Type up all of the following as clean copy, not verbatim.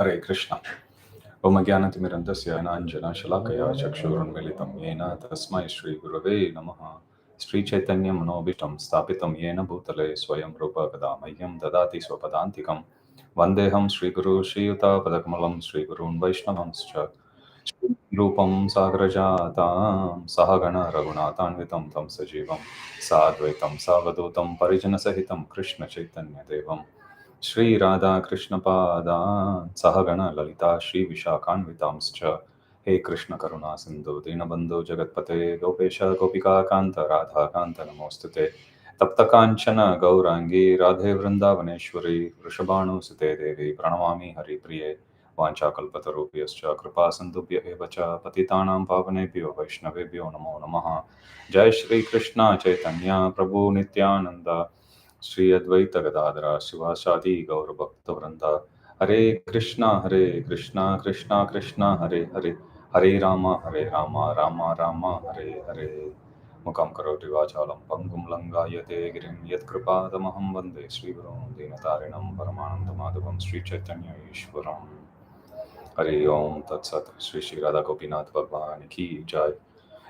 Hare Krishna. Om Jnanatimirandasya Ananjana Shalakaya Chakshurunmilitam Yena Tasmai Shri Gurave Namaha. Sri Chaitanya Manobishtam Stapitam Yena Bhutale Swayam Rupa Kadamahyam Dadati Swapadantikam Vandeham Sri Guru Shri Yuta Padakamalam Sri Gurun Vaishnavamscha Shri Rupam Sagrajatam Sahagana Raghunathanvitam Tam Sajivam Sadvaitam Savadutam Parijana Sahitam Krishna Chaitanya Devam Shri Radha Krishna Pada Sahagana Lalita Shri Vishakhanvitamscha He Krishna Karuna Sindhu Dinabandhu Jagatpate Gopesha Gopika Kanta Radha Kanta Namostute Tapta Kanchana Gaurangi Radhe Vrindavaneshwari Vrishabhanu Sute Devi Pranamami Hari Priye Vancha Kalpatarupyascha Kripa Sindhubhya Evacha Patitanam Pavanebhyo Vaishnavebhyo Namo Namaha Jai Shri Krishna Chaitanya Prabhu Nityananda Shri Advaita Gadadara Shivasati Gaur Bhakta Vrinda Hare Krishna Krishna Krishna Hare Hare Hare Rama Rama Rama Hare Hare Mukam Karoti Vachalam Pangum Langayate Girim Yat Kripadamaham Vande Shri Gurum Dinatarinam Paramananda Madhavam Shri Chaitanya Ishwaram Hare Om Tat Sat Shri Shri Radha Gopinath Bhagwan Ki Jai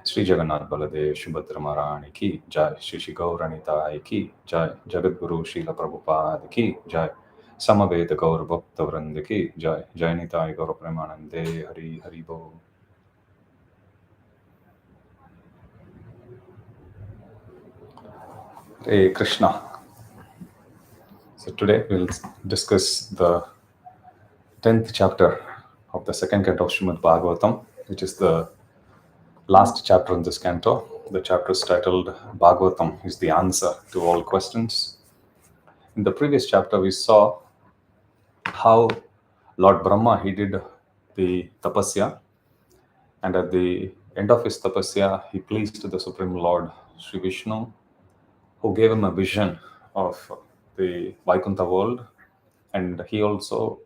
Sri Jagannath Baladev Subhadra Maharani Ki Jai Shri Shri Gauranita Ki Jai Jagat Guru Srila Prabhupada Ki Jai Samaveta Gaur Bhakta Vranda Ki Jai Jai Nitai Gaur Premanande Hari Hari Bo Hare Krishna. So today we'll discuss the 10th chapter of the second canto of Srimad Bhagavatam, which is the last chapter in this canto. The chapter is titled Bhagavatam is the answer to all questions. In the previous chapter, we saw how Lord Brahma he did the tapasya, and at the end of his tapasya, he pleased the Supreme Lord Sri Vishnu, who gave him a vision of the Vaikuntha world, and he also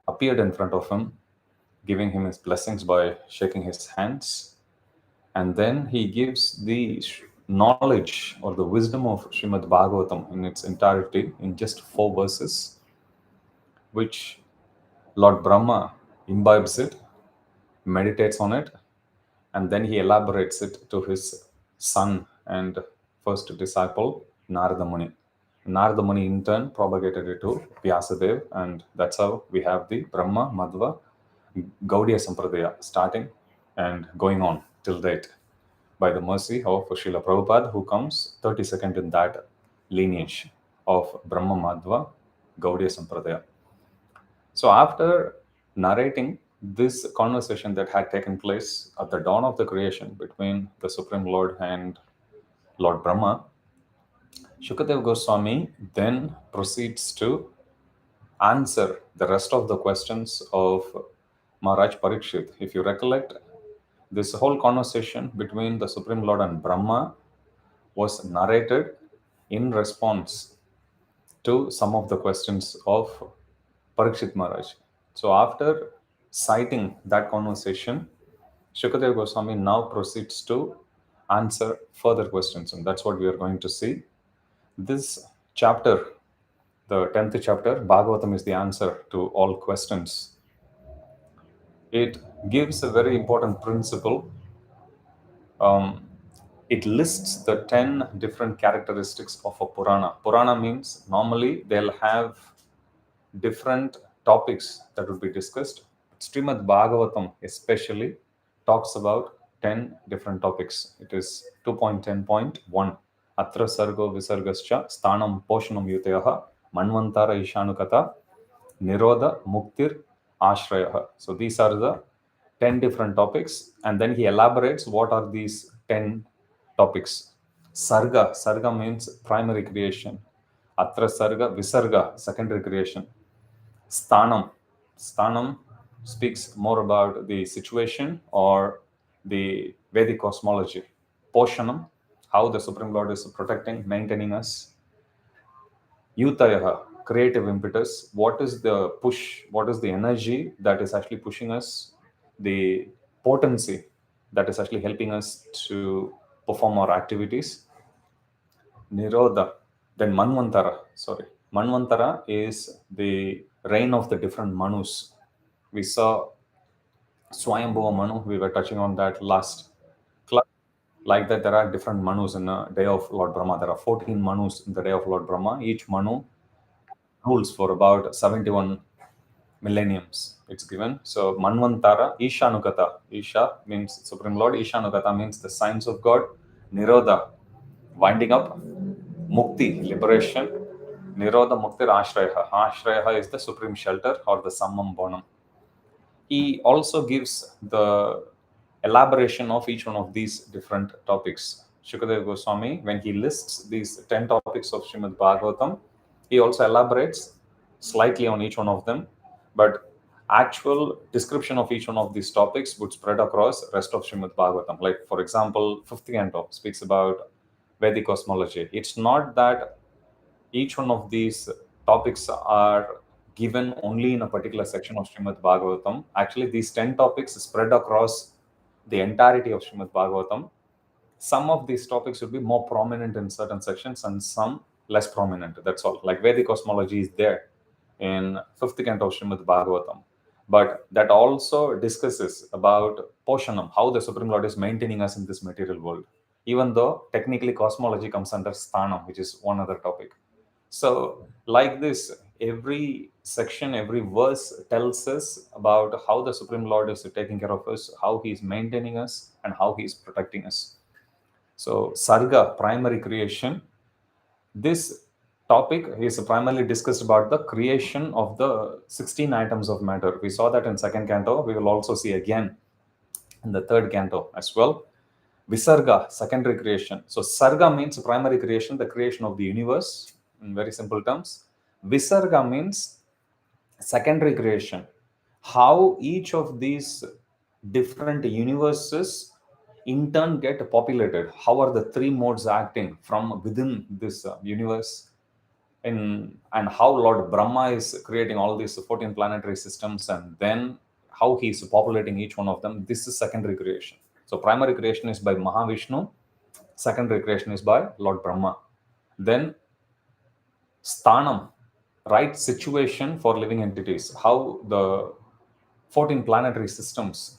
appeared in front of him, giving him his blessings by shaking his hands. And then he gives the knowledge or the wisdom of Srimad Bhagavatam in its entirety in just 4 verses, which Lord Brahma imbibes it, meditates on it, and then he elaborates it to his son and first disciple, Narada Muni. Narada Muni in turn propagated it to Vyasadeva, and that's how we have the Brahma, Madhva, Gaudiya Sampradaya starting and going on till date by the mercy of Srila Prabhupada, who comes 32nd in that lineage of Brahma, Madhva, Gaudiya Sampradaya. So after narrating this conversation that had taken place at the dawn of the creation between the Supreme Lord and Lord Brahma, Shukadeva Goswami then proceeds to answer the rest of the questions of Maharaj Parikshit. If you recollect, this whole conversation between the Supreme Lord and Brahma was narrated in response to some of the questions of Parikshit Maharaj. So after citing that conversation, Shukadeva Goswami now proceeds to answer further questions, and that's what we are going to see. This chapter, the 10th chapter, Bhagavatam is the answer to all questions. It gives a very important principle. It lists the 10 different characteristics of a Purana. Purana means normally they'll have different topics that would be discussed. Srimad Bhagavatam especially talks about 10 different topics. It is 2.10.1. Atra sargo visargascha sthanam poshanam yutayaha manvantara ishanukata nirodha muktir ashrayah. So these are the 10 different topics, and then he elaborates what are these 10 topics. Sarga means primary creation. Atra sarga visarga, secondary creation. Sthanam speaks more about the situation or the Vedic cosmology. Poshanam, how the Supreme Lord is protecting, maintaining us. Yutayaha, creative impetus. What is the push? What is the energy that is actually pushing us? The potency that is actually helping us to perform our activities. Nirodha. Then Manvantara. Manvantara is the reign of the different Manus. We saw Swayambhuva Manu, we were touching on that last class. Like that, there are different Manus in the day of Lord Brahma. There are 14 Manus in the day of Lord Brahma. Each Manu rules for about 71 millenniums. It's given. So Manvantara, Ishanukata. Isha means Supreme Lord. Ishanukata means the signs of God. Nirodha, winding up. Mukti, liberation. Nirodha Muktir Ashraya. Ashraya is the supreme shelter or the Sammam Bonam. He also gives the elaboration of each one of these different topics. Shukadeva Goswami, when he lists these 10 topics of Srimad Bhagavatam, he also elaborates slightly on each one of them, but actual description of each one of these topics would spread across rest of Srimad Bhagavatam. Like, for example, fifth canto speaks about Vedic cosmology. It's not that each one of these topics are given only in a particular section of Srimad Bhagavatam. Actually, these 10 topics spread across the entirety of Srimad Bhagavatam. Some of these topics will be more prominent in certain sections and some less prominent. That's all. Like Vedic cosmology is there in fifth canto of Srimad Bhagavatam. But that also discusses about Poshanam, how the Supreme Lord is maintaining us in this material world. Even though technically cosmology comes under Sthanam, which is one other topic. So, like this, every section, every verse tells us about how the Supreme Lord is taking care of us, how He is maintaining us, and how He is protecting us. So, Sarga, primary creation, this topic is primarily discussed about the creation of the 16 items of matter. We saw that in second canto. We will also see again in the third canto as well. Visarga, secondary creation. So Sarga means primary creation, the creation of the universe in very simple terms. Visarga means secondary creation. How each of these different universes in turn get populated. How are the three modes acting from within this universe? And how Lord Brahma is creating all these 14 planetary systems and then how he is populating each one of them. This is secondary creation. So primary creation is by Mahavishnu, secondary creation is by Lord Brahma. Then Sthanam, right situation for living entities, how the 14 planetary systems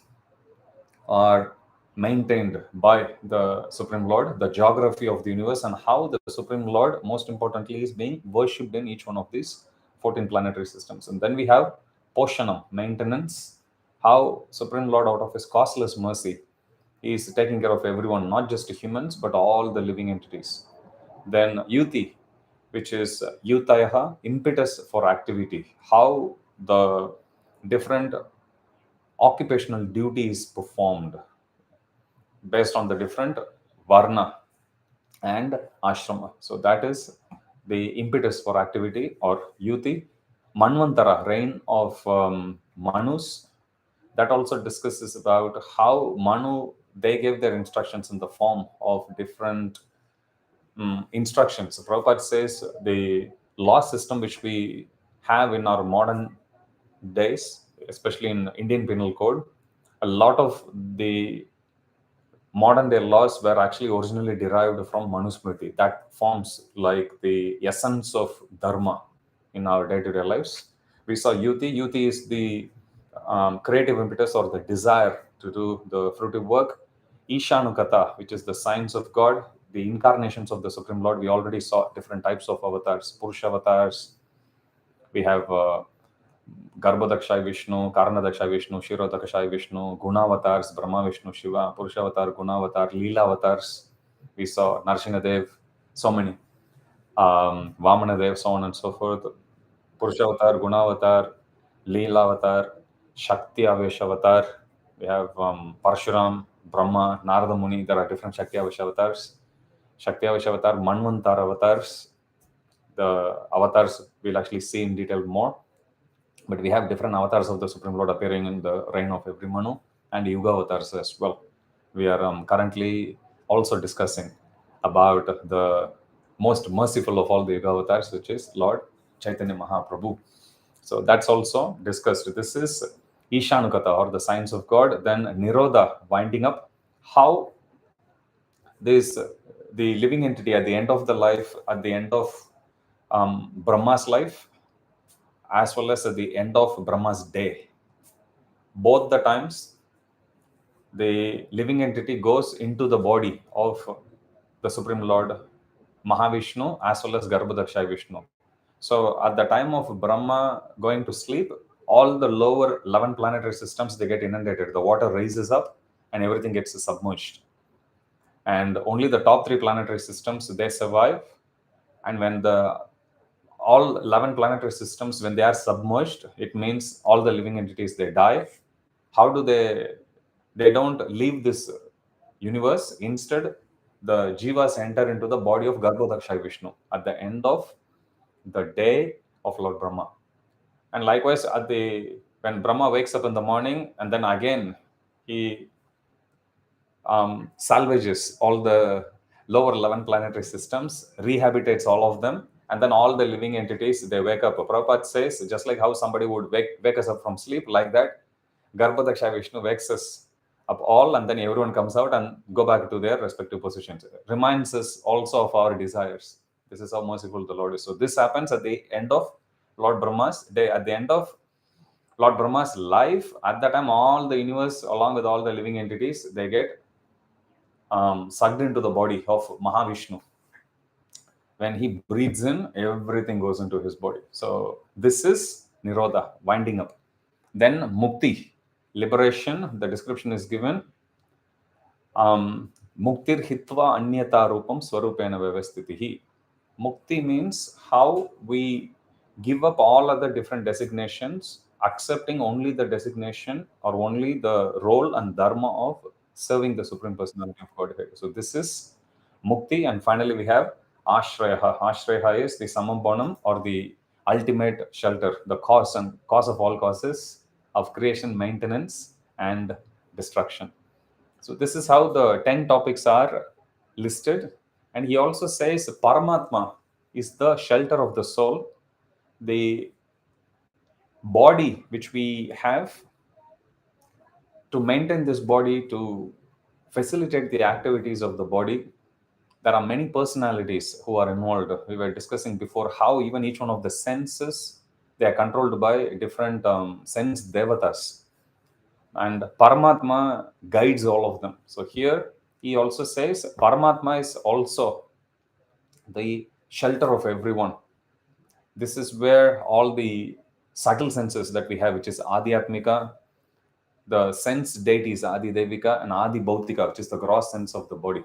are maintained by the Supreme Lord, the geography of the universe, and how the Supreme Lord, most importantly, is being worshipped in each one of these 14 planetary systems. And then we have Poshanam, maintenance, how Supreme Lord, out of his causeless mercy, is taking care of everyone, not just humans, but all the living entities. Then Yuti, which is Yutayaha, impetus for activity, how the different occupational duties performed based on the different varna and ashrama. So that is the impetus for activity or yuti. Manvantara, reign of Manus, that also discusses about how Manu, they gave their instructions in the form of different instructions. Prabhupada says the law system which we have in our modern days, especially in Indian Penal Code, a lot of the modern day laws were actually originally derived from Manusmriti. That forms like the essence of dharma in our day-to-day lives. We saw yuti. Yuti is the creative impetus or the desire to do the fruitive work. Ishanukata, which is the signs of God, the incarnations of the Supreme Lord. We already saw different types of avatars, Purusha avatars. We have Garbhodakshay Vishnu, Karanadakshay Vishnu, Shirodakashay Vishnu, Gunavatars, Brahma Vishnu, Shiva, Purushavatar, Gunavatar, Leela avatars. We saw Narsingadev, so many. Vamanadev, so on and so forth. Purushavatar, Gunavatar, Leela avatar, Shakti Avesh avatar. We have Parshuram, Brahma, Narada Muni. There are different Shakti Avesh avatars. Shakti Avesh avatar, Manvantar avatars. The avatars we'll actually see in detail more. But we have different avatars of the Supreme Lord appearing in the reign of every Manu and Yuga avatars as well. We are currently also discussing about the most merciful of all the Yuga avatars, which is Lord Chaitanya Mahaprabhu. So that's also discussed. This is Ishanukata or the signs of God. Then Nirodha, winding up, how this the living entity at the end of the life, at the end of Brahma's life, as well as at the end of Brahma's day, both the times the living entity goes into the body of the Supreme Lord Mahavishnu as well as Garbhodakshai Vishnu. So at the time of Brahma going to sleep, all the lower 11 planetary systems, they get inundated. The water rises up and everything gets submerged. And only the top 3 planetary systems, they survive. And when the all 11 planetary systems, when they are submerged, it means all the living entities, they die. How do they don't leave this universe. Instead, the jivas enter into the body of Garbhodakshai Vishnu at the end of the day of Lord Brahma. And likewise, when Brahma wakes up in the morning, and then again he salvages all the lower 11 planetary systems, rehabilitates all of them, and then all the living entities, they wake up. Prabhupada says, just like how somebody would wake us up from sleep, like that, Garbhodakshai Vishnu wakes us up all, and then everyone comes out and go back to their respective positions. Reminds us also of our desires. This is how merciful the Lord is. So this happens at the end of Lord Brahma's day, at the end of Lord Brahma's life. At that time, all the universe, along with all the living entities, they get sucked into the body of Mahavishnu. When he breathes in, everything goes into his body. So this is Nirodha, winding up. Then Mukti, liberation. The description is given. Muktir hitva anyata rupam swarupena vyavastitihi. Mukti means how we give up all other different designations, accepting only the designation or only the role and dharma of serving the Supreme Personality of Godhead. So this is Mukti. And finally we have Ashraya. Ashraya is the Samampanam, or the ultimate shelter, the cause of all causes of creation, maintenance, and destruction. So this is how the 10 topics are listed. And he also says Paramatma is the shelter of the soul, the body which we have to maintain this body, to facilitate the activities of the body. There are many personalities who are involved. We were discussing before how even each one of the senses, they are controlled by different sense devatas. And Paramatma guides all of them. So here he also says Paramatma is also the shelter of everyone. This is where all the subtle senses that we have, which is Adhyatmika, the sense deities, Adi Devika and Adi Bhautika, which is the gross sense of the body.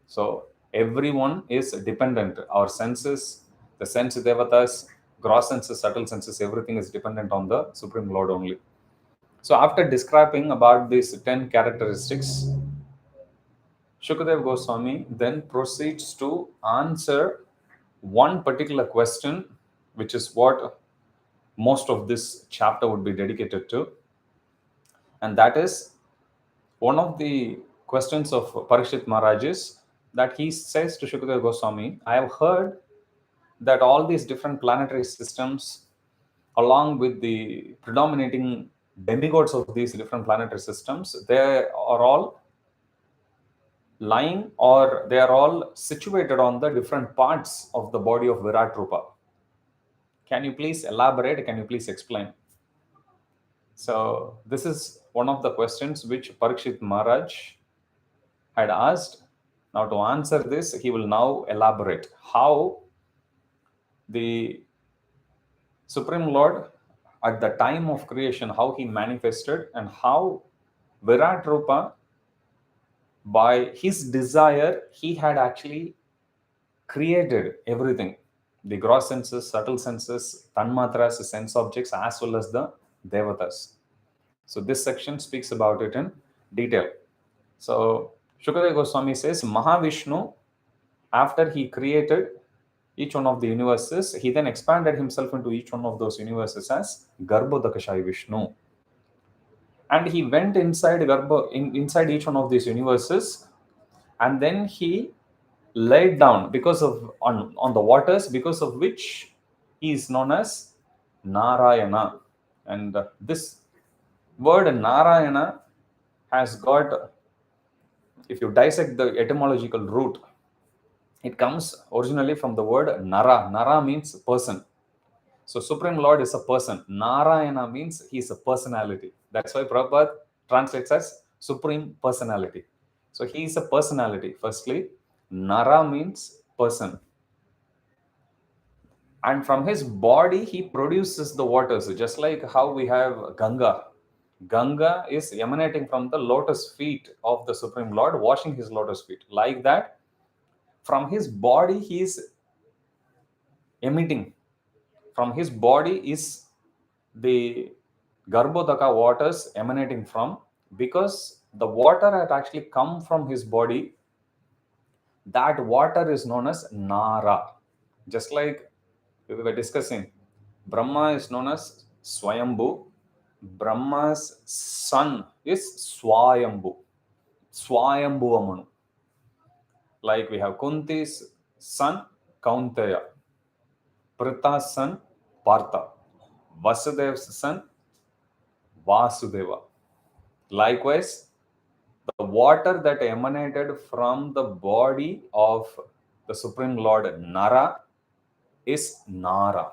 So everyone is dependent. Our senses, the sense devatas, gross senses, subtle senses, everything is dependent on the Supreme Lord only. So after describing about these 10 characteristics, Shukadev Goswami then proceeds to answer one particular question, which is what most of this chapter would be dedicated to. And that is one of the questions of Parikshit Maharaj is that he says to Shukadev Goswami, I have heard that all these different planetary systems, along with the predominating demigods of these different planetary systems, they are all lying, or they are all situated on the different parts of the body of Virat Rupa. Can you please elaborate? Can you please explain? So this is one of the questions which Parikshit Maharaj had asked. Now to answer this, he will now elaborate how the Supreme Lord at the time of creation, how he manifested, and how Virat Rupa, by his desire, he had actually created everything, the gross senses, subtle senses, tanmatras, sense objects, as well as the devatas. So this section speaks about it in detail. So Shukadeva Goswami says Mahavishnu, after he created each one of the universes, he then expanded himself into each one of those universes as Garbhodakashai Vishnu. And he went inside inside each one of these universes, and then he laid down because of on the waters, because of which he is known as Narayana. And this word Narayana has got, if you dissect the etymological root, it comes originally from the word Nara. Nara means person. So Supreme Lord is a person. Narayana means he is a personality. That's why Prabhupada translates as Supreme Personality. So he is a personality. Firstly, Nara means person. And from his body, he produces the waters, just like how we have Ganga. Ganga is emanating from the lotus feet of the Supreme Lord, washing his lotus feet. Like that, from his body, he is emitting. From his body is the Garbhodaka waters emanating from, because the water had actually come from his body. That water is known as Nara. Just like we were discussing, Brahma is known as Swayambhu. Brahma's son is Swayambhu. Swayambhu Amanu. Like we have Kunti's son, Kaunteya. Pritha's son, Partha. Vasudev's son, Vasudeva. Likewise, the water that emanated from the body of the Supreme Lord Nara is Nara.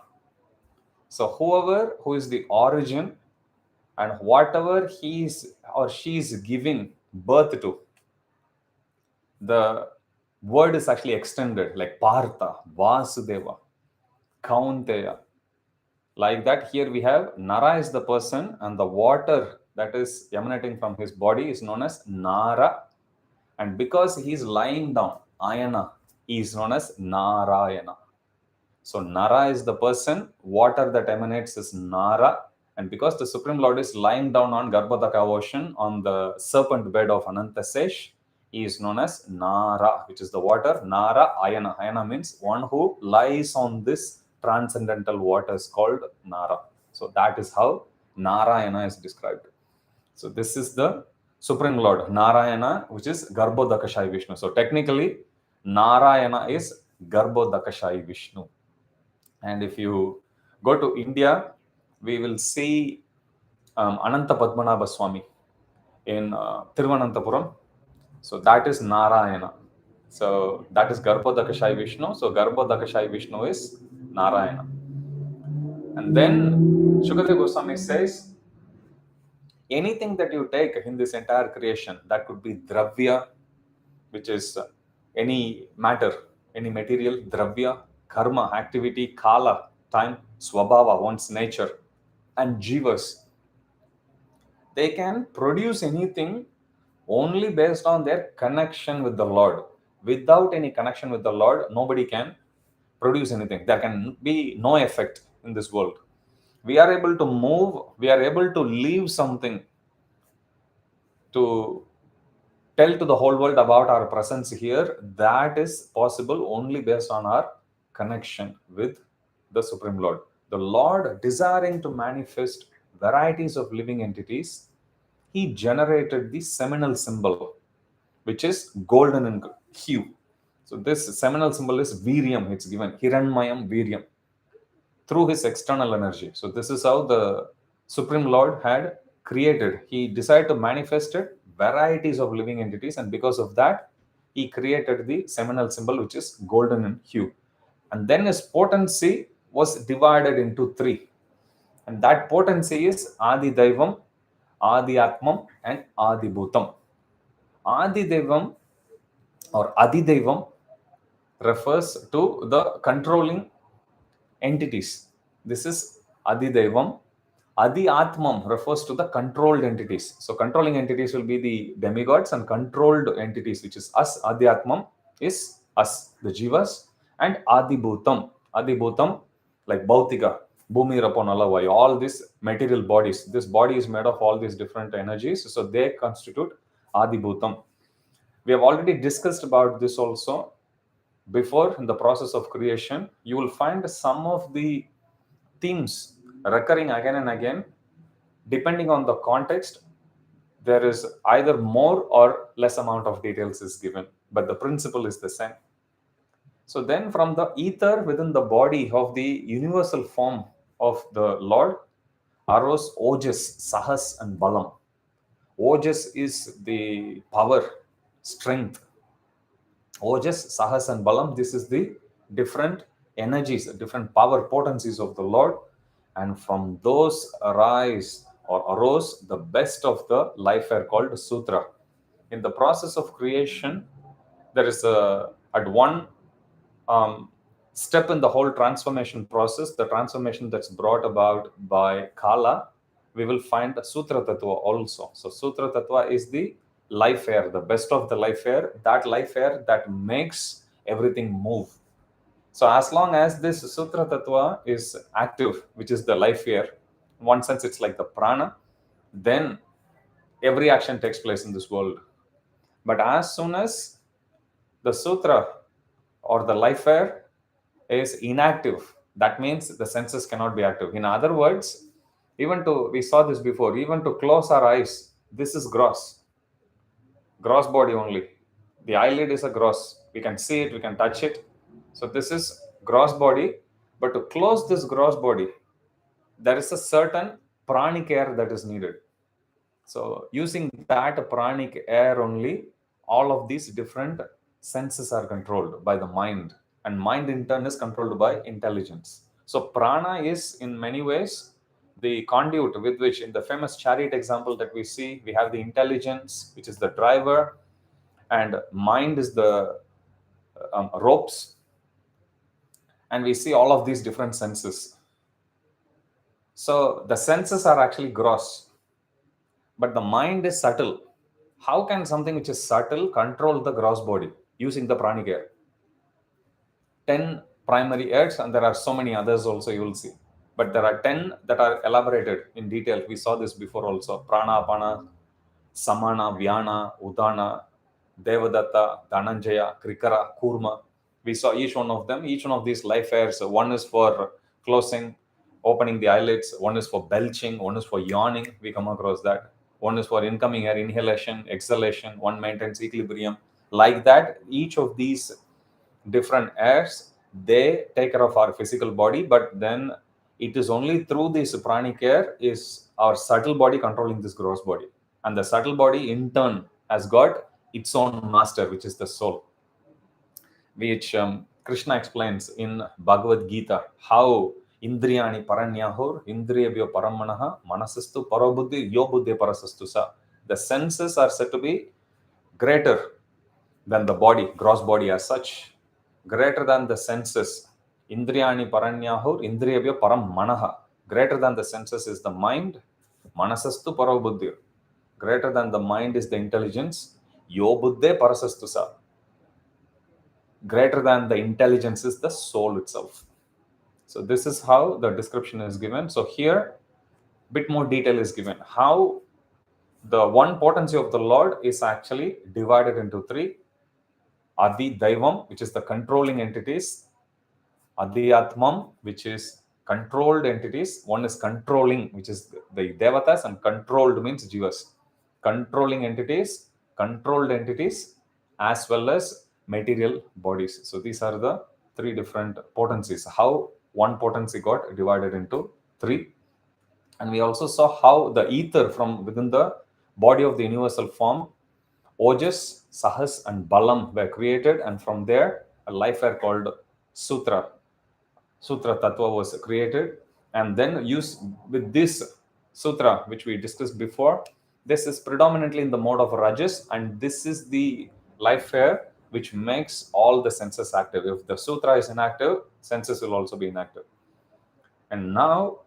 So whoever who is the origin and whatever he is or she is giving birth to, the word is actually extended like Partha, Vasudeva, Kaunteya. Like that, here we have Nara is the person and the water that is emanating from his body is known as Nara. And because he is lying down, Ayana, he is known as Narayana. So Nara is the person, water that emanates is Nara. And because the Supreme Lord is lying down on Garbhodaka ocean on the serpent bed of Anantasesh, he is known as Nara, which is the water. Nara Ayana. Ayana means one who lies on this transcendental waters called Nara. So that is how Narayana is described. So this is the Supreme Lord, Narayana, which is Garbhodakashai Vishnu. So technically, Narayana is Garbhodakashai Vishnu. And if you go to India, we will see Ananta Padmanabha Swami in Thiruvananthapuram. So that is Narayana. So that is Garbhodakashai Vishnu. So Garbhodakashai Vishnu is Narayana. And then Shukadeva Goswami says, anything that you take in this entire creation, that could be Dravya, which is any matter, any material, Dravya, Karma, activity, Kala, time, Swabhava, one's nature, and Jivas. They can produce anything only based on their connection with the Lord. Without any connection with the Lord, nobody can produce anything. There can be no effect in this world. We are able to move, we are able to leave something to tell to the whole world about our presence here. That is possible only based on our connection with the Supreme Lord. The Lord, desiring to manifest varieties of living entities, he generated the seminal symbol, which is golden in hue. So this seminal symbol is Viryam. It's given Hiranmayam Viryam through his external energy. So this is how the Supreme Lord had created. He decided to manifest it, varieties of living entities, and because of that, he created the seminal symbol, which is golden in hue. And then his potency was divided into three. And that potency is Adi Daivam, Adi Atmam, and Adi Bhutam. Adi Devam or Adi Devam refers to the controlling entities. This is Adi Devam. Adi Atmam refers to the controlled entities. So controlling entities will be the demigods, and controlled entities, which is us, Adi Atmam, is us, the Jivas, and Adi Bhutam. Adi Bhutam, like Bhautika, Bhumi Raponala, all these material bodies. This body is made of all these different energies. So they constitute Adi Bhutam. We have already discussed about this also before. In the process of creation, you will find some of the themes recurring again and again. Depending on the context, there is either more or less amount of details is given, but the principle is the same. So then from the ether within the body of the universal form of the Lord arose Ojas, Sahas, and Balam. Ojas is the power, strength. Ojas, Sahas, and Balam, this is the different energies, different power potencies of the Lord. And from those arise or arose the best of the life air called Sutra. In the process of creation, there is at one step in the whole transformation process, the transformation that's brought about by Kala, we will find Sutra Tattva also. So Sutra Tattva is the life air, the best of the life air, that life air that makes everything move. So as long as this Sutra Tattva is active, which is the life air, in one sense it's like the prana, then every action takes place in this world. But as soon as the Sutra or the life air is inactive, that means the senses cannot be active. In other words, we saw this before, even to close our eyes, this is gross body only. The eyelid is a gross. We can see it, we can touch it. So this is gross body. But to close this gross body, there is a certain pranic air that is needed. So using that pranic air only, all of these different senses are controlled by the mind, and mind in turn is controlled by intelligence. So prana is in many ways the conduit with which, in the famous chariot example that we see, we have the intelligence, which is the driver, and mind is the ropes, and we see all of these different senses. So the senses are actually gross, but the mind is subtle. How can something which is subtle control the gross body using the pranic air? 10 primary airs, and there are so many others also, you will see. But there are 10 that are elaborated in detail. We saw this before also. Prana, Apana, Samana, Vyana, Udana, Devadatta, Dhananjaya, Krikara, Kurma. We saw each one of them. Each one of these life airs, one is for closing, opening the eyelids, one is for belching, one is for yawning. We come across that. One is for incoming air, inhalation, exhalation, one maintains equilibrium. Like that, each of these different airs, they take care of our physical body, but then it is only through this pranic air is our subtle body controlling this gross body. And the subtle body in turn has got its own master, which is the soul, which Krishna explains in Bhagavad Gita, how Indriyani Paranyahur, Indriyabhyo Paramanaha, Manasastu Parabuddhi, Yobuddhi Parasastu Sa. The senses are said to be greater than the body, gross body as such, greater than the senses. Indriyani Paranyahur, Indriyabhyo Param Manaha. Greater than the senses is the mind, Manasastu Parabuddhi. Greater than the mind is the intelligence, Yobuddhe Parasastu Sa. Greater than the intelligence is the soul itself. So this is how the description is given. So here, bit more detail is given. How the one potency of the Lord is actually divided into three. Adi Daivam, which is the controlling entities. Adi Atmam, which is controlled entities. One is controlling, which is the Devatas, and controlled means Jivas. Controlling entities, controlled entities, as well as material bodies. So these are the three different potencies. How one potency got divided into three. And we also saw how the ether from within the body of the universal form, Ojas, Sahas, and Balam were created, and from there a life air called Sutra Tattva was created, and then used with this Sutra, which we discussed before. This is predominantly in the mode of Rajas, and this is the life air which makes all the senses active. If the Sutra is inactive, senses will also be inactive. And now,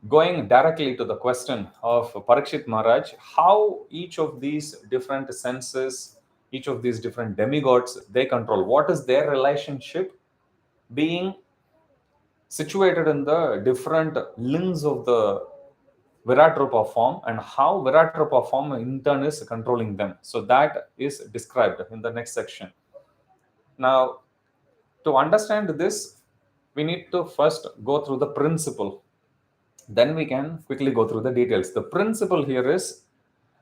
going directly to the question of Parikshit Maharaj, how each of these different senses, each of these different demigods, they control. What is their relationship being situated in the different limbs of the Virat Rupa form, and how Virat Rupa form in turn is controlling them. So that is described in the next section. Now, to understand this, we need to first go through the principle. Then we can quickly go through the details. The principle here is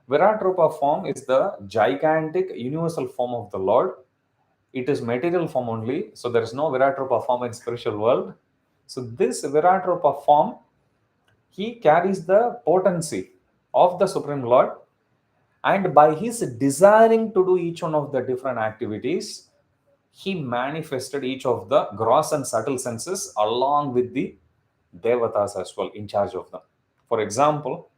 Virat Rupa form is the gigantic universal form of the Lord. It is material form only. So there is no Virat Rupa form in spiritual world. So this Virat Rupa form, he carries the potency of the Supreme Lord, and by his desiring to do each one of the different activities, he manifested each of the gross and subtle senses along with the Devatas as well in charge of them. For example,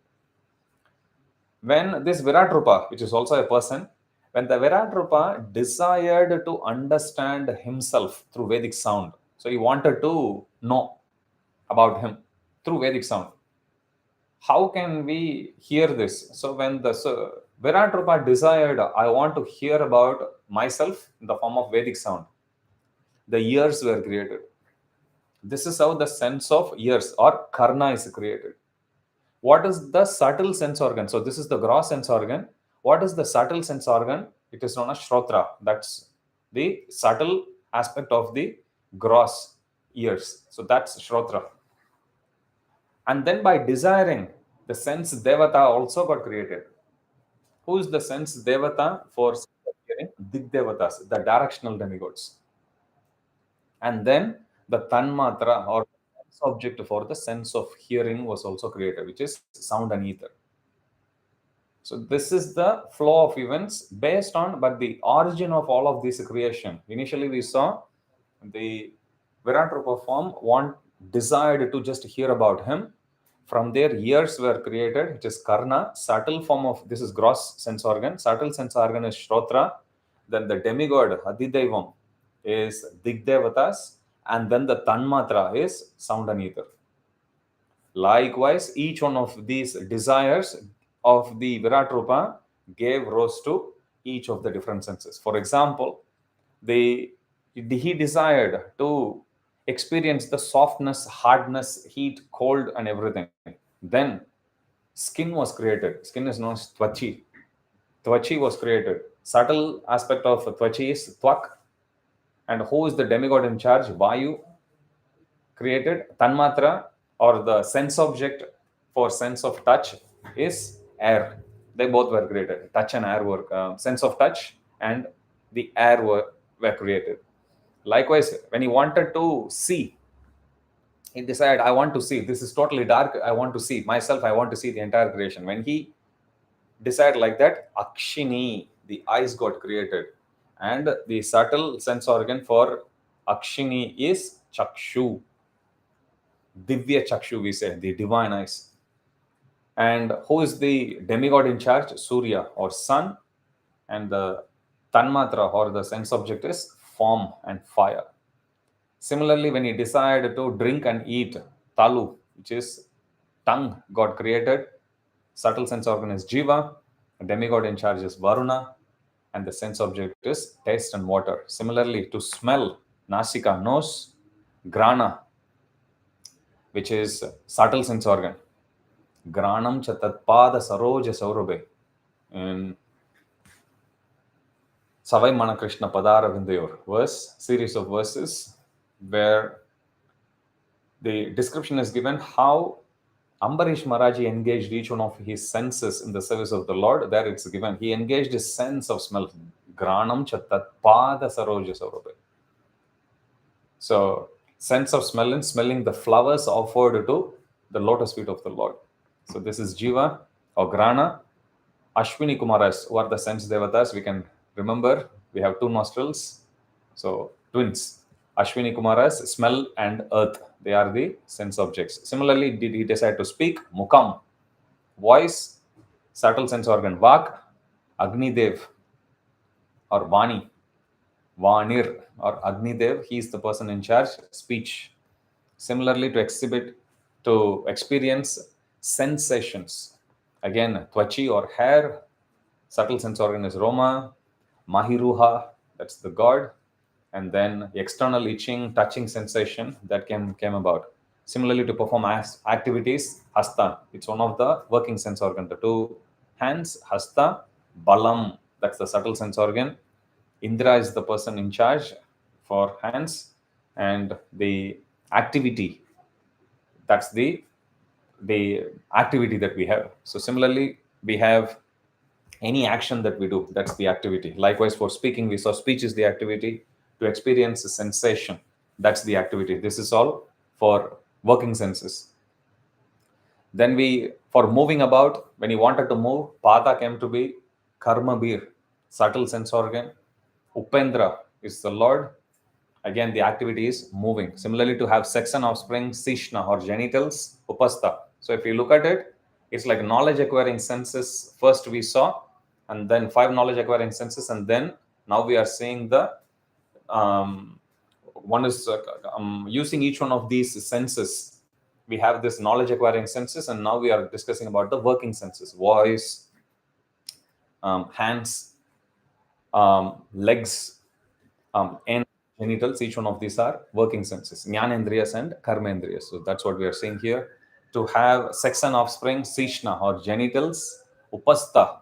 when this Virat Rupa, which is also a person, when the Virat Rupa desired to understand himself through Vedic sound, so he wanted to know about him through Vedic sound. How can we hear this? So when the Virat Rupa desired, I want to hear about myself in the form of Vedic sound, the ears were created. This is how the sense of ears or karna is created. What is the subtle sense organ? So this is the gross sense organ. What is the subtle sense organ? It is known as shrotra. That's the subtle aspect of the gross ears. So that's shrotra. And then by desiring, the sense devata also got created. Who is the sense devata for hearing? Digdevatas, the directional demigods. And then the tanmatra or sense object for the sense of hearing was also created, which is sound and ether. So this is the flow of events based on, but the origin of all of this creation. Initially, we saw the Virat Rupa form desired to just hear about him. From there, ears were created, which is karna. Subtle form of this is gross sense organ. Subtle sense organ is shrotra. Then the demigod Adidaivam is Digdevatas, and then the Tanmatra is sound and ether. Likewise, each one of these desires of the Virat Rupa gave rise to each of the different senses. For example, he desired to experience the softness, hardness, heat, cold, and everything. Then skin was created. Skin is known as tvachi. Tvachi was created. Subtle aspect of tvachi is tvak. And who is the demigod in charge? Vayu created. Tanmatra or the sense object for sense of touch is air. They both were created. Touch and air were sense of touch and the air were created. Likewise, when he wanted to see, he decided, I want to see. This is totally dark. I want to see myself. I want to see the entire creation. When he decided like that, Akshini, the eyes got created. And the subtle sense organ for Akshini is Chakshu. Divya Chakshu, we say, the divine eyes. And who is the demigod in charge? Surya or sun. And the Tanmatra or the sense object is form and fire. Similarly, when he decided to drink and eat, Talu, which is tongue, got created. Subtle sense organ is Jiva. Demigod in charge is Varuna. And the sense object is taste and water. Similarly, to smell, Nasika, nose. Grana, which is subtle sense organ. Granam cha tatpada saroja saurabhe. In Savai Manakrishna Padara Vindayor verse, series of verses where the description is given how Ambarish Maharaji engaged each one of his senses in the service of the Lord. There it's given. He engaged his sense of smell. Granam cha tatpada saroja saurabhe. So, sense of smelling, smelling the flowers offered to the lotus feet of the Lord. So, this is Jiva or Grana. Ashwini Kumaras, who are the sense devatas, we can remember. We have two nostrils. So, twins. Ashwini Kumaras, smell and earth. They are the sense objects. Similarly, did he decide to speak? Mukam, voice, subtle sense organ. Vak, Agni Dev or Vani. Vanir or Agnidev, he is the person in charge, speech. Similarly, to experience sensations. Again, Tvachi or hair, subtle sense organ is Roma, Mahiruha, that's the god, and then external itching, touching sensation that came about. Similarly, to perform activities, Hasta, it's one of the working sense organ. The two hands, Hasta, Balam, that's the subtle sense organ. Indra is the person in charge for hands, and the activity, that's the activity that we have. So similarly, we have any action that we do, that's the activity. Likewise, for speaking, we saw speech is the activity. To experience a sensation, that's the activity. This is all for working senses. Then for moving about, when he wanted to move, Pada came to be Karmabir, subtle sense organ. Upendra is the Lord. Again, the activity is moving. Similarly, to have sex and offspring, Sishna or genitals, Upasta. So if you look at it, it's like knowledge acquiring senses. First we saw, and then 5 knowledge acquiring senses, and then now we are seeing the one is using each one of these senses. We have this knowledge acquiring senses, and now we are discussing about the working senses: voice, hands, legs, and genitals. Each one of these are working senses: jnanendriyas and karmendriyas. So that's what we are saying here. To have sex and offspring, sishna or genitals; upastha,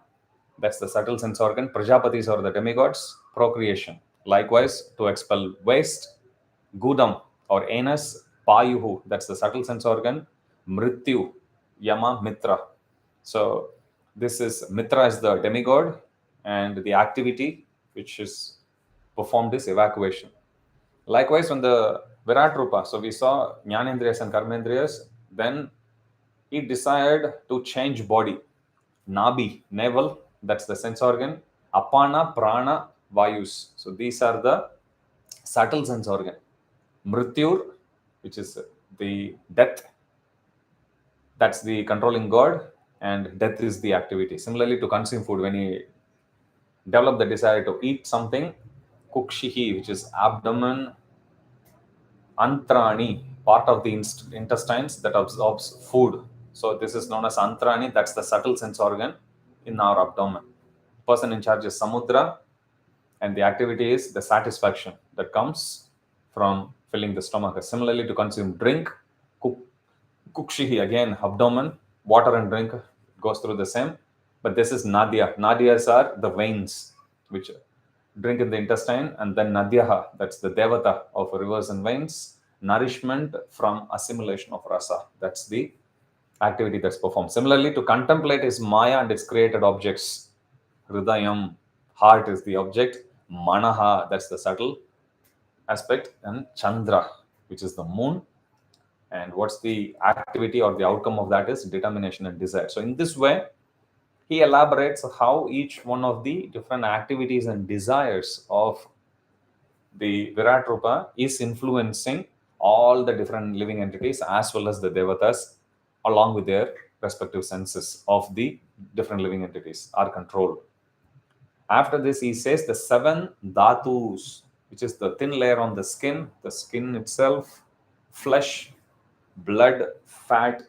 that's the subtle sense organ; prajapatis or the demigods; procreation. Likewise, to expel waste, gudam or anus; payuhu, that's the subtle sense organ; mrityu, yama, mitra. So this is Mitra is the demigod, and the activity which is performed is evacuation. Likewise, when the Virat Rupa, so we saw Jnanendriyas and Karmendriyas, then he desired to change body. Nabi, navel, that's the sense organ. Apana, prana, vayus. So these are the subtle sense organ. Mrityur, which is the death, that's the controlling god, and death is the activity. Similarly, to consume food, when you develop the desire to eat something, kukshihi, which is abdomen; antrani, part of the intestines that absorbs food. So this is known as antrani, that's the subtle sense organ in our abdomen. Person in charge is samudra, and the activity is the satisfaction that comes from filling the stomach. Similarly, to consume drink, kukshihi, again abdomen, water and drink goes through the same, but this is nadia. Nadias are the veins which drink in the intestine, and then nadyaha, that's the devata of rivers and veins, nourishment from assimilation of rasa, that's the activity that's performed. Similarly, to contemplate is maya and its created objects. Hridayam, heart is the object; manaha, that's the subtle aspect; and chandra, which is the moon. And what's the activity or the outcome of that is determination and desire. So in this way, he elaborates how each one of the different activities and desires of the Virat Rupa is influencing all the different living entities as well as the devatas, along with their respective senses of the different living entities are controlled. After this, he says the 7 dhatus, which is the thin layer on the skin itself, flesh, blood, fat,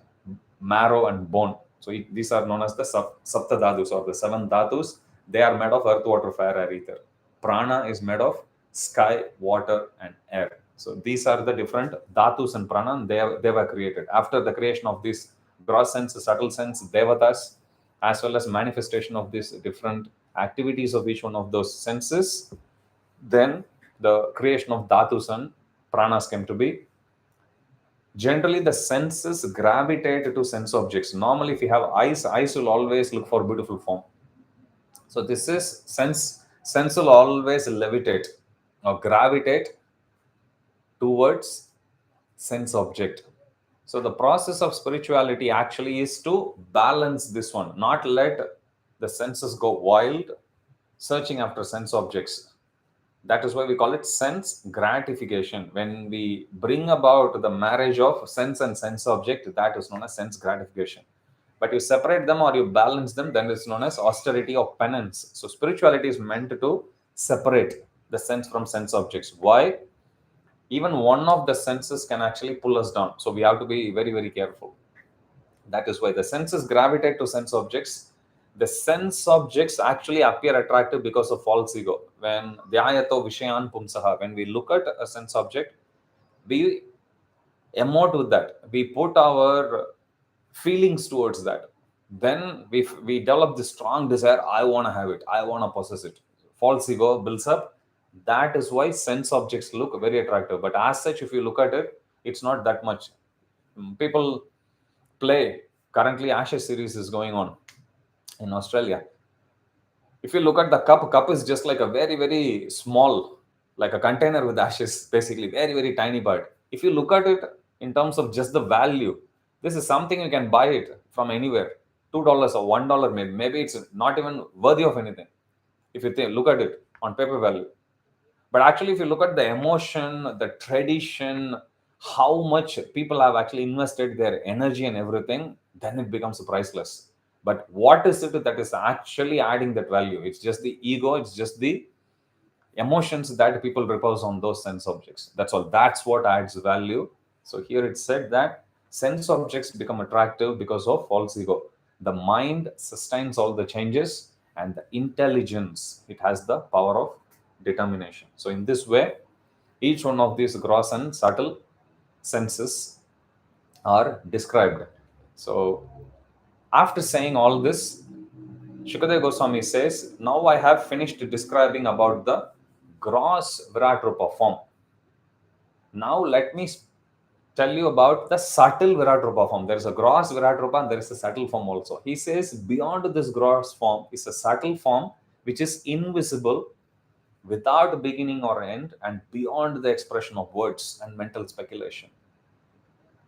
marrow, and bone. So these are known as the sapta dhatus or the 7 dhatus. They are made of earth, water, fire, air, ether. Prana is made of sky, water, and air. So these are the different dhatus and prana, and they were created. After the creation of these gross sense, subtle sense, devatas, as well as manifestation of these different activities of each one of those senses, then the creation of dhatus and pranas came to be. Generally, the senses gravitate to sense objects. Normally, if you have eyes will always look for beautiful form. So this is sense will always levitate or gravitate towards sense object. So the process of spirituality actually is to balance this one, not let the senses go wild searching after sense objects. That is why we call it sense gratification. When we bring about the marriage of sense and sense object, that is known as sense gratification. But you separate them or you balance them, then it's known as austerity or penance. So spirituality is meant to separate the sense from sense objects. Why? Even one of the senses can actually pull us down. So we have to be very, very careful. That is why the senses gravitate to sense objects. The sense objects actually appear attractive because of false ego. When dhyayato vishayan pumsaha, when we look at a sense object, we emote with that. We put our feelings towards that. Then we develop this strong desire. I want to have it. I want to possess it. False ego builds up. That is why sense objects look very attractive. But as such, if you look at it, it's not that much. People play. Currently, Ashes series is going on in Australia. If you look at the cup is just like a very, very small, like a container with ashes, basically, very, very tiny part. If you look at it in terms of just the value, this is something you can buy it from anywhere. $2 or $1, maybe it's not even worthy of anything. If you look at it on paper value. But actually, if you look at the emotion, the tradition, how much people have actually invested their energy and everything, then it becomes priceless. But what is it that is actually adding that value? It's just the ego, it's just the emotions that people repose on those sense objects. That's all. That's what adds value. So here it said that sense objects become attractive because of false ego. The mind sustains all the changes, and the intelligence, it has the power of determination. So in this way, each one of these gross and subtle senses are described. So after saying all this, Shukadeva Goswami says, now I have finished describing about the gross Virat Rupa form. Now let me tell you about the subtle Virat Rupa form. There is a gross Virat Rupa and there is a subtle form also. He says beyond this gross form is a subtle form which is invisible, without beginning or end, and beyond the expression of words and mental speculation.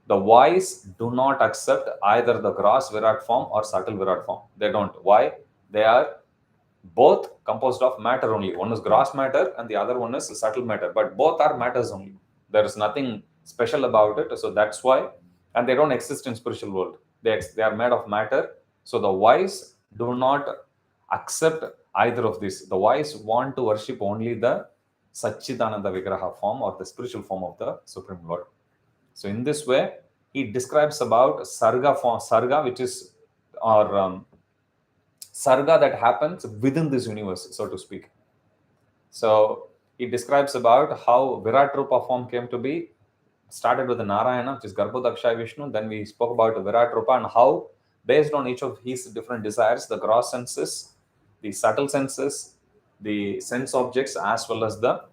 The wise do not accept either the gross Virat form or subtle Virat form. They don't. Why? They are both composed of matter only. One is gross matter and the other one is subtle matter. But both are matters only. There is nothing special about it. So that's why. And they don't exist in spiritual world. They are made of matter. So the wise do not accept either of these. The wise want to worship only the Satchidananda Vigraha form or the spiritual form of the Supreme Lord. So in this way, he describes about sarga form, sarga, which is or sarga that happens within this universe, so to speak. So he describes about how Virat Rupa form came to be. Started with the Narayana, which is Garbhodakshay Vishnu. Then we spoke about Virat Rupa and how, based on each of his different desires, the gross senses, the subtle senses, the sense objects, as well as the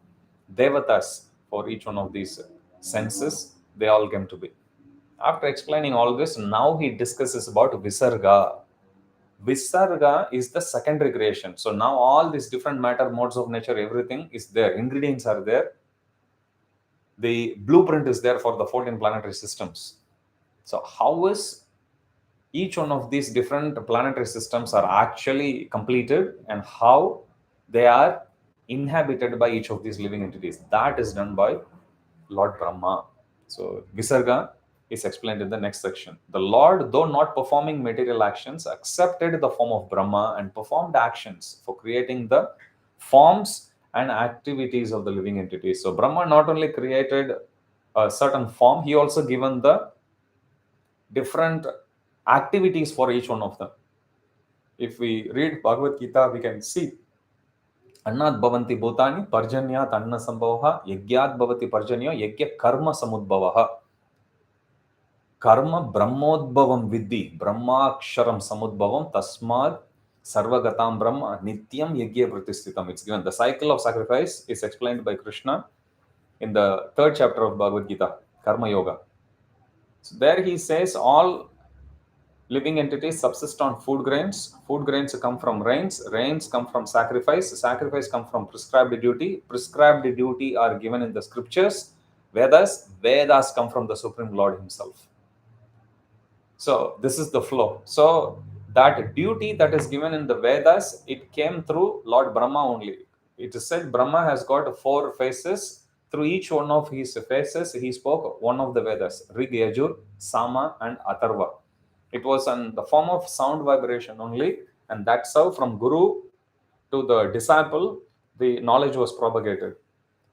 devatas for each one of these senses, they all came to be. After explaining all this, now he discusses about Visarga. Visarga is the secondary creation. So now all these different matter, modes of nature, everything is there. Ingredients are there. The blueprint is there for the 14 planetary systems. So how is each one of these different planetary systems are actually completed and how they are inhabited by each of these living entities? That is done by Lord Brahma. So Visarga is explained in the next section. The Lord, though not performing material actions, accepted the form of Brahma and performed actions for creating the forms and activities of the living entities. So Brahma not only created a certain form, he also given the different activities for each one of them. If we read Bhagavad Gita, we can see Annat bhavanti bhutani parjanyat anna sambhavaha yagyat bhavati parjanyo yagya karma samudbhavaha. Karma brahmodbhavam vidhi brahmaksharam samudbhavam tasmad sarvagatam brahma nityam yagya pratishthitam. It's given. The cycle of sacrifice is explained by Krishna in the 3rd chapter of Bhagavad Gita, Karma Yoga. So there he says all living entities subsist on food grains. Food grains come from rains. Rains come from sacrifice. Sacrifice come from prescribed duty. Prescribed duty are given in the scriptures. Vedas. Vedas come from the Supreme Lord himself. So this is the flow. So that duty that is given in the Vedas, it came through Lord Brahma only. It is said Brahma has got 4 faces. Through each one of his faces, he spoke one of the Vedas, Rig, Yajur, Sama, and Atharva. It was in the form of sound vibration only, and that's how from Guru to the disciple, the knowledge was propagated.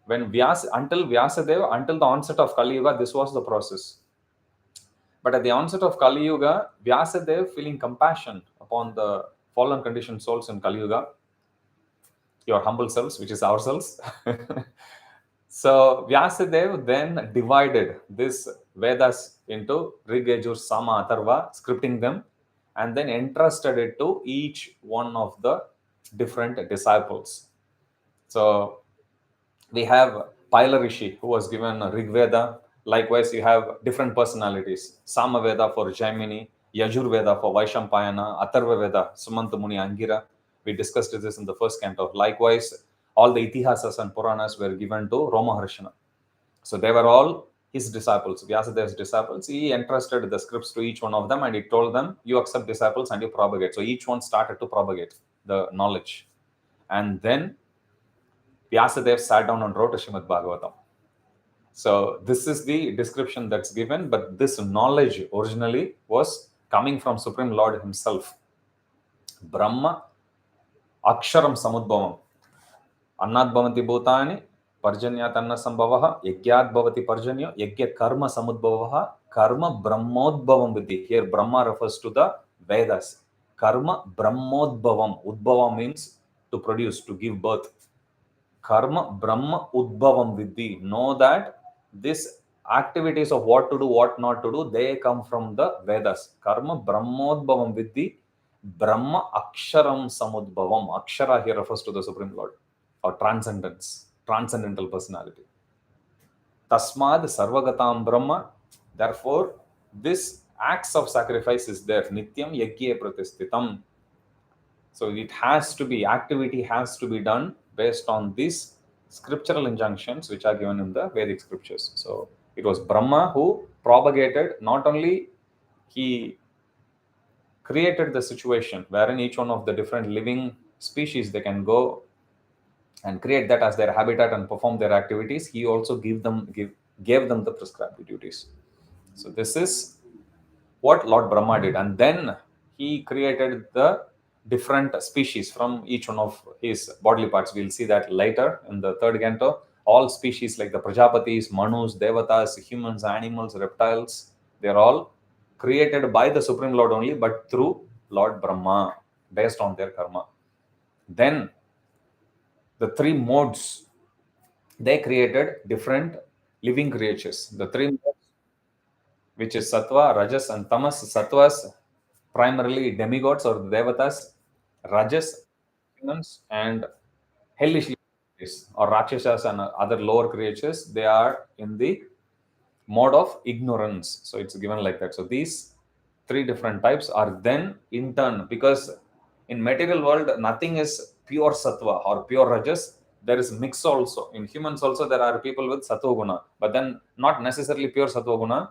When until Vyasadeva, until the onset of Kali Yuga, this was the process. But at the onset of Kali Yuga, Vyasadeva, feeling compassion upon the fallen conditioned souls in Kali Yuga, your humble selves, which is ourselves. So Vyasadeva then divided this Vedas into Rig, Yajur, Sama, Atharva, scripting them, and then entrusted it to each one of the different disciples. So we have Paila Rishi, who was given Rig Veda. Likewise, you have different personalities. Sama Veda for Jaimini, Yajur Veda for Vaishampayana, Atharva Veda, Sumanta Muni Angira. We discussed this in the first canto. Likewise, all the Itihasas and Puranas were given to Roma Harshana. So they were all his disciples, Vyasadev's disciples. He entrusted the scripts to each one of them and he told them, you accept disciples and you propagate. So each one started to propagate the knowledge. And then Vyasadeva sat down and wrote a Srimad Bhagavatam. So this is the description that's given, but this knowledge originally was coming from Supreme Lord himself. Brahma Aksharam Samudbhavam. Annat bhavanti bhutani parjanyat anna sambhavah yagyat bhavati parjanyo yagya karma samudbhavah karma brahmodbhavam vidhi. Here Brahma refers to the Vedas. Karma brahmodbhavam. Udbhava means to produce, to give birth. Karma Brahma Udbhavam Vidhi. Know that these activities of what to do, what not to do, they come from the Vedas. Karma Brahmodbhavam Vidhi. Brahma Aksharam Samudbhavam. Akshara here refers to the Supreme Lord or transcendence, transcendental personality. Tasmad Sarvagatam Brahma. Therefore, this acts of sacrifice is there. Nityam Yagye Pratistitam. So it has to be, activity has to be done based on these scriptural injunctions which are given in the Vedic scriptures. So it was Brahma who propagated, not only he created the situation wherein each one of the different living species, they can go and create that as their habitat and perform their activities. He also gave them the prescribed duties. So this is what Lord Brahma did. And then he created the different species from each one of his bodily parts. We'll see that later in the third canto. All species like the Prajapatis, Manus, Devatas, humans, animals, reptiles, they're all created by the Supreme Lord only, but through Lord Brahma, based on their karma. Then the three modes, they created different living creatures. The three modes, which is Sattva, Rajas, and Tamas. Sattvas, primarily demigods or devatas. Rajas, humans, and hellish creatures or Rakshasas and other lower creatures, they are in the mode of ignorance. So it's given like that. So these three different types are then in turn, because in material world nothing is pure sattva or pure rajas. There is mix also. In humans also there are people with sattva guna, but then not necessarily pure sattva guna.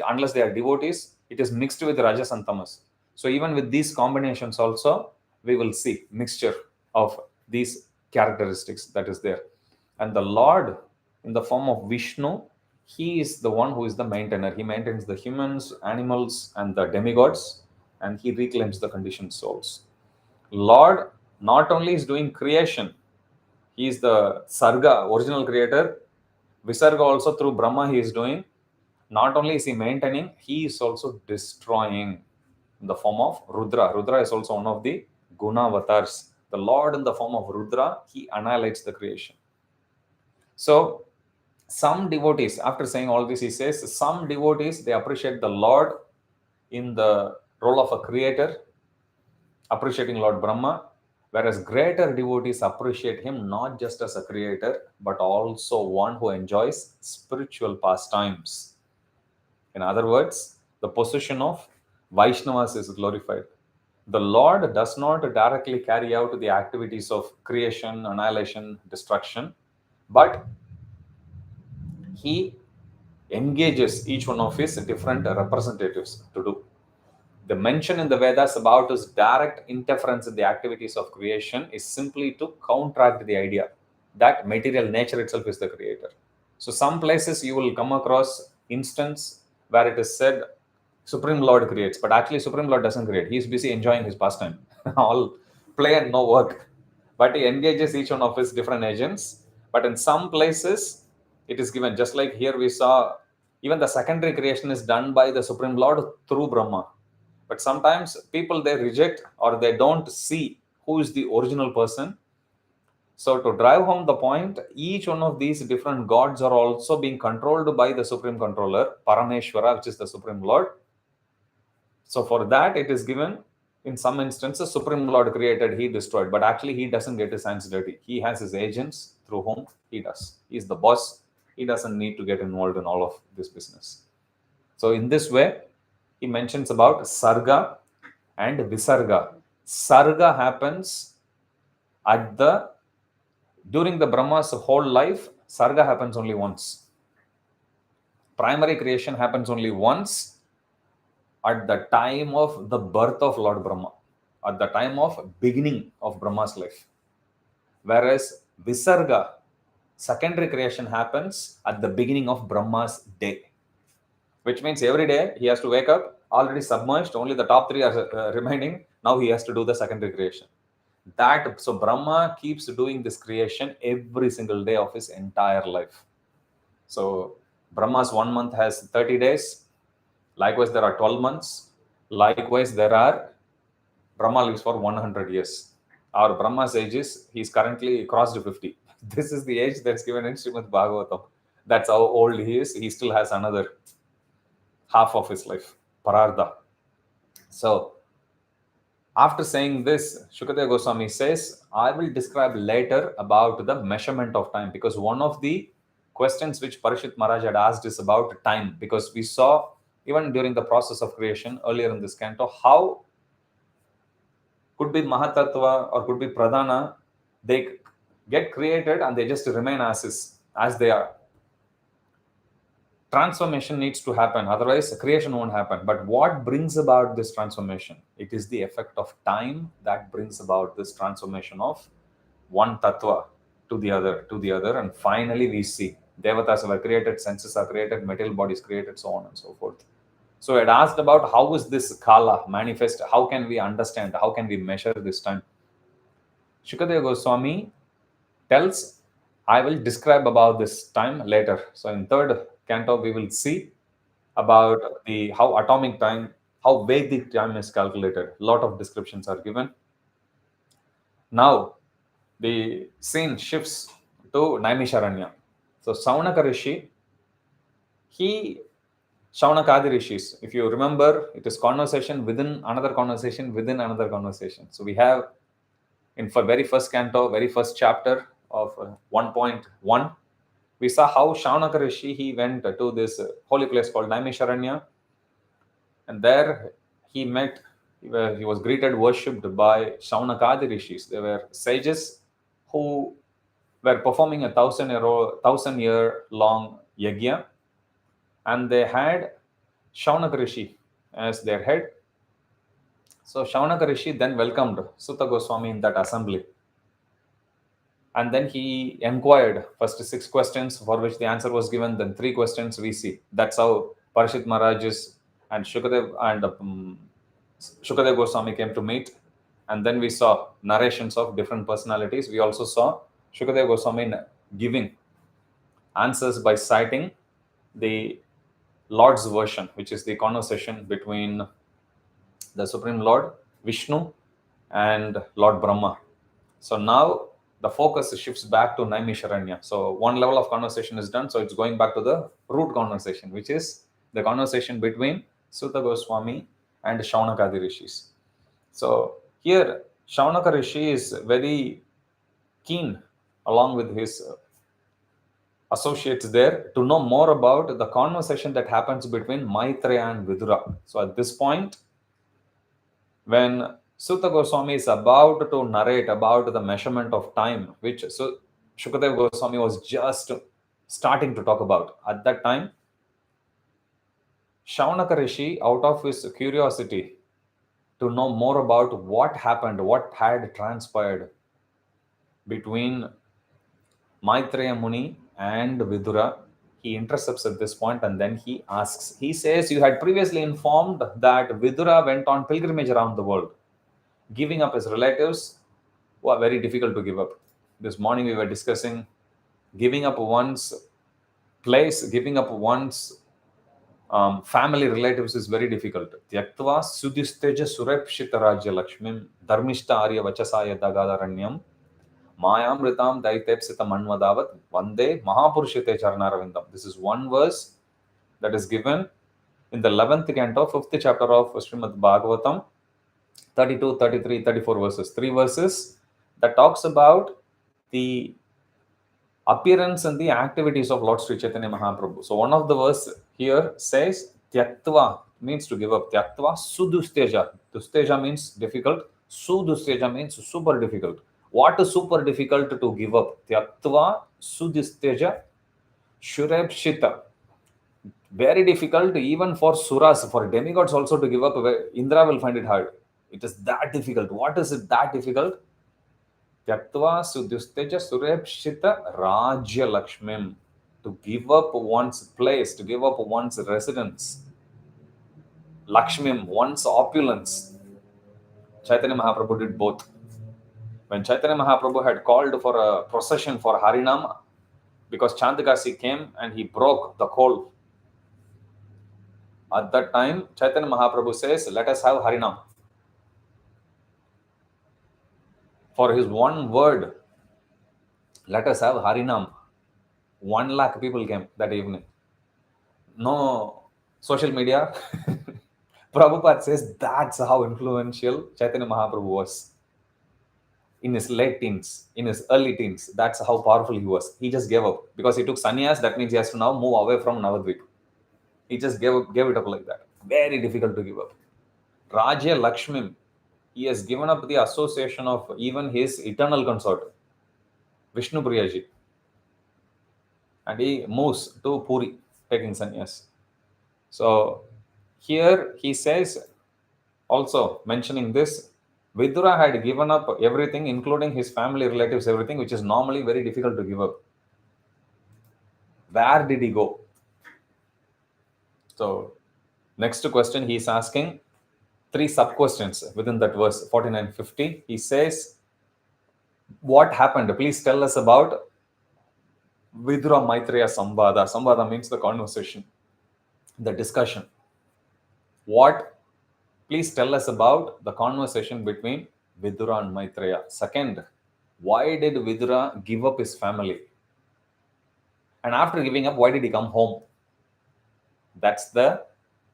Unless they are devotees, it is mixed with rajas and tamas. So even with these combinations also, we will see mixture of these characteristics that is there. And the Lord in the form of Vishnu, he is the one who is the maintainer. He maintains the humans, animals, and the demigods, and he reclaims the conditioned souls. Lord not only is doing creation, he is the Sarga, original creator. Visarga also through Brahma he is doing. Not only is he maintaining, he is also destroying in the form of Rudra. Rudra is also one of the Gunavatars. The Lord in the form of Rudra, he annihilates the creation. So some devotees, after saying all this, he says, some devotees, they appreciate the Lord in the role of a creator, appreciating Lord Brahma, whereas greater devotees appreciate him not just as a creator, but also one who enjoys spiritual pastimes. In other words, the position of Vaishnavas is glorified. The Lord does not directly carry out the activities of creation, annihilation, destruction, but he engages each one of his different representatives to do. The mention in the Vedas about his direct interference in the activities of creation is simply to counteract the idea that material nature itself is the creator. So some places you will come across instance where it is said Supreme Lord creates, but actually Supreme Lord doesn't create. He is busy enjoying his pastime. All play and no work. But he engages each one of his different agents. But in some places, it is given, just like here we saw, even the secondary creation is done by the Supreme Lord through Brahma. But sometimes people, they reject or they don't see who is the original person. So to drive home the point, each one of these different gods are also being controlled by the Supreme Controller, Parameshwara, which is the Supreme Lord. So for that, it is given in some instances, Supreme Lord created, he destroyed, but actually he doesn't get his hands dirty. He has his agents through whom he does. He's the boss. He doesn't need to get involved in all of this business. So in this way, he mentions about Sarga and Visarga. Sarga happens during the Brahma's whole life. Sarga happens only once. Primary creation happens only once at the time of the birth of Lord Brahma, at the time of beginning of Brahma's life. Whereas Visarga, secondary creation happens at the beginning of Brahma's day, which means every day he has to wake up already submerged, only the top three are remaining. Now he has to do the secondary creation. So Brahma keeps doing this creation every single day of his entire life. So Brahma's 1 month has 30 days. Likewise, there are 12 months. Likewise, Brahma lives for 100 years. Our Brahma's age he's currently crossed 50. This is the age that's given in Srimad Bhagavatam. That's how old he is. He still has another half of his life, Pararda. So, after saying this, Shukadeva Goswami says, I will describe later about the measurement of time, because one of the questions which Parishit Maharaj had asked is about time, because we saw even during the process of creation earlier in this canto how could be Mahatattva or could be Pradhana, they get created and they just remain as they are. Transformation needs to happen, otherwise creation won't happen. But what brings about this transformation? It is the effect of time that brings about this transformation of one tattva to the other, and finally we see devatas were created, senses are created, material bodies created, so on and so forth. So I had asked about how is this kala manifest, how can we understand, how can we measure this time? Shukadeva Goswami tells, I will describe about this time later. So in third canto, we will see about how atomic time, how Vedic time is calculated. A lot of descriptions are given. Now, the scene shifts to Naimisharanya. So Saunaka Rishi, Shaunakadi Rishis, if you remember, it is conversation within another conversation within another conversation. So we have for very first canto, very first chapter of 1.1, we saw how Shaunaka Rishi, he went to this holy place called Naimisharanya, and there he was greeted, worshipped by Shaunakadi Rishis. They were sages who were performing a 1,000-year long yajna, and they had Shaunaka Rishi as their head. So Shaunaka Rishi then welcomed Sutta Goswami in that assembly. And then he inquired first 6 questions for which the answer was given, then 3 questions we see. That's how Parishit Maharaj and Shukadev Goswami came to meet. And then we saw narrations of different personalities. We also saw Shukadev Goswami giving answers by citing the Lord's version, which is the conversation between the Supreme Lord, Vishnu, and Lord Brahma. So now the focus shifts back to Naimisharanya. So one level of conversation is done. So it's going back to the root conversation, which is the conversation between Sutta Goswami and Shaunakadi Rishis. So here, Shaunaka Rishi is very keen, along with his associates there, to know more about the conversation that happens between Maitreya and Vidura. So at this point, when Sutta Goswami is about to narrate about the measurement of time, which Shukadeva Goswami was just starting to talk about. At that time, Shaunaka Rishi, out of his curiosity to know more about what happened, what had transpired between Maitreya Muni and Vidura, he intercepts at this point and then he asks, he says, you had previously informed that Vidura went on pilgrimage around the world, giving up his relatives who are very difficult to give up. This morning we were discussing giving up one's place, giving up one's family relatives is very difficult. Tyaktva sudhisteja surepshita rajya lakshmim dharmishta arya vachasaya dagadharanyam mayamritam daitepsita manvadavat vande mahapurushite charanaravindam. This is one verse that is given in the 11th canto, 5th chapter of Srimad Bhagavatam, 32, 33, 34 verses. 3 verses that talks about the appearance and the activities of Lord Sri Chaitanya Mahaprabhu. So one of the verse here says, Tyaktva means to give up. Tyaktva sudusteja. Dusteja means difficult. Sudusteja means super difficult. What is super difficult to give up? Tyaktva sudusteja shurepshita. Very difficult even for suras, for demigods also to give up. Indra will find it hard. It is that difficult. What is it that difficult? Tyaktva Sudhusteja Surepshita Rajya Lakshmim. To give up one's place, to give up one's residence. Lakshmim, one's opulence. Chaitanya Mahaprabhu did both. When Chaitanya Mahaprabhu had called for a procession for Harinam, because Chandakasi came and he broke the coal. At that time, Chaitanya Mahaprabhu says, let us have Harinam. For his one word, let us have Harinam. 1 lakh people came that evening. No social media. Prabhupada says that's how influential Chaitanya Mahaprabhu was. In his late teens, in his early teens, that's how powerful he was. He just gave up. Because he took sannyas, that means he has to now move away from Navadvip. He just gave it up like that. Very difficult to give up. Rajya Lakshmim, he has given up the association of even his eternal consort, Vishnu Priyaji. And he moves to Puri, taking sannyas. So here he says, also mentioning this, Vidura had given up everything, including his family, relatives, everything, which is normally very difficult to give up. Where did he go? So, next question he is asking 3 sub-questions within that verse 49-50. He says, what happened? Please tell us about Vidura Maitreya Samvada. Samvada means the conversation, the discussion. Please tell us about the conversation between Vidura and Maitreya. Second, why did Vidura give up his family? And after giving up, why did he come home? That's the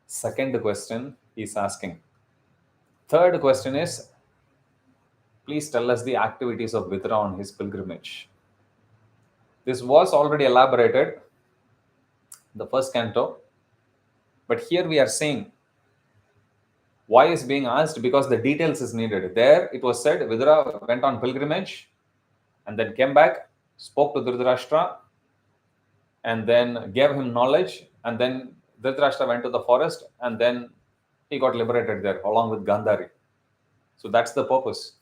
second question he's asking. Third question is, please tell us the activities of Vidura on his pilgrimage. This was already elaborated in the first canto, but here we are seeing why is being asked, because the details is needed. There it was said Vidura went on pilgrimage and then came back, spoke to Dhritarashtra, and then gave him knowledge, and then Dhritarashtra went to the forest, and then he got liberated there along with Gandhari. So that's the purpose.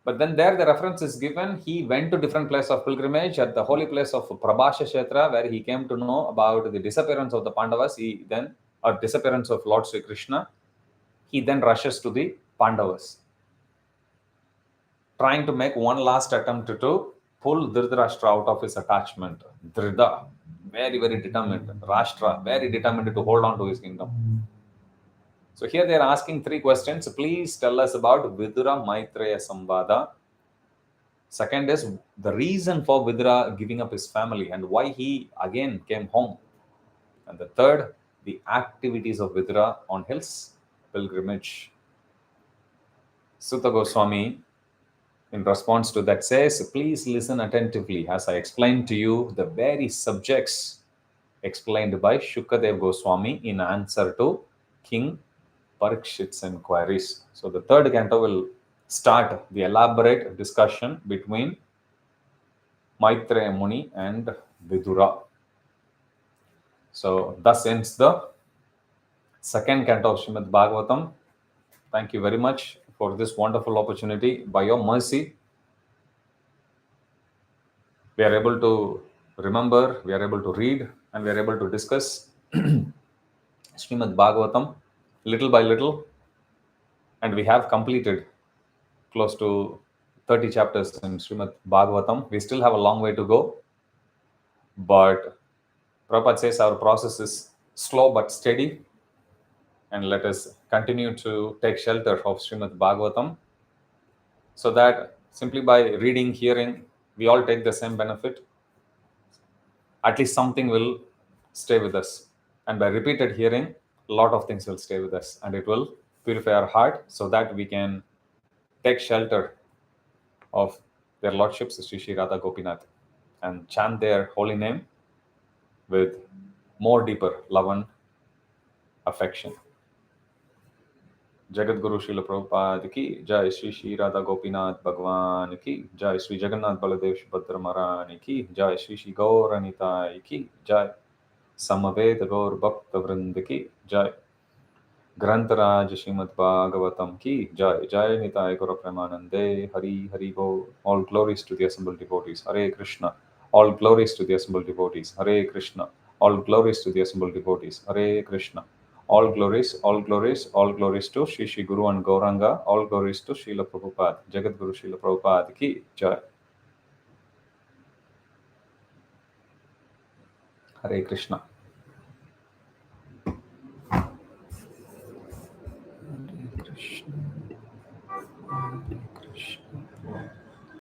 But then there the reference is given, he went to different place of pilgrimage at the holy place of Prabhasha Kshetra, where he came to know about the disappearance of the Pandavas, or disappearance of Lord Sri Krishna. He then rushes to the Pandavas, trying to make one last attempt to pull Dhritarashtra out of his attachment. Dhrida, very, very determined. Rashtra, very determined to hold on to his kingdom. So here they are asking 3 questions. Please tell us about Vidura Maitreya Samvada. Second is the reason for Vidura giving up his family and why he again came home. And the third, the activities of Vidura on his pilgrimage. Sutta Goswami, in response to that, says, please listen attentively as I explain to you the very subjects explained by Shukadev Goswami in answer to King Parikshit's inquiries. So the third canto will start the elaborate discussion between Maitreya Muni and Vidura. So thus ends the second canto of Srimad Bhagavatam. Thank you very much for this wonderful opportunity. By your mercy, we are able to remember, we are able to read, and we are able to discuss Srimad Bhagavatam little by little. And we have completed close to 30 chapters in Srimad Bhagavatam. We still have a long way to go. But Prabhupada says our process is slow but steady. And let us continue to take shelter of Srimad Bhagavatam, so that simply by reading, hearing, we all take the same benefit. At least something will stay with us. And by repeated hearing, a lot of things will stay with us. And it will purify our heart so that we can take shelter of their lordships, Sri Sri Radha Gopinath, and chant their holy name with more deeper love and affection. Jagat Guru Srila Prabhupada ki Jai, Sri Sri Radha Gopinath Bhagwan ki Jai, Sri Jagannath Baladev Subhadra Maharani ki Jai, Sri Sri Gaur Anitai ki Jai, Samaved Gaur Bhakta Vrind ki Jai. ग्रंथराज Shrimad Bhagavatam की जय जय निताय गौर प्रेमानंदे हरि हरि बोल. All glories to the assembled devotees. Hare Krishna. All glories to the assembled devotees. Hare Krishna. All glories to the assembled devotees. Hare Krishna. All glories, all glories, all glories to Shri Shri Guru and Gauranga. All glories to Srila Prabhupada. Jagat Guru Srila Prabhupada ki jai. Hare Krishna. Hare Krishna.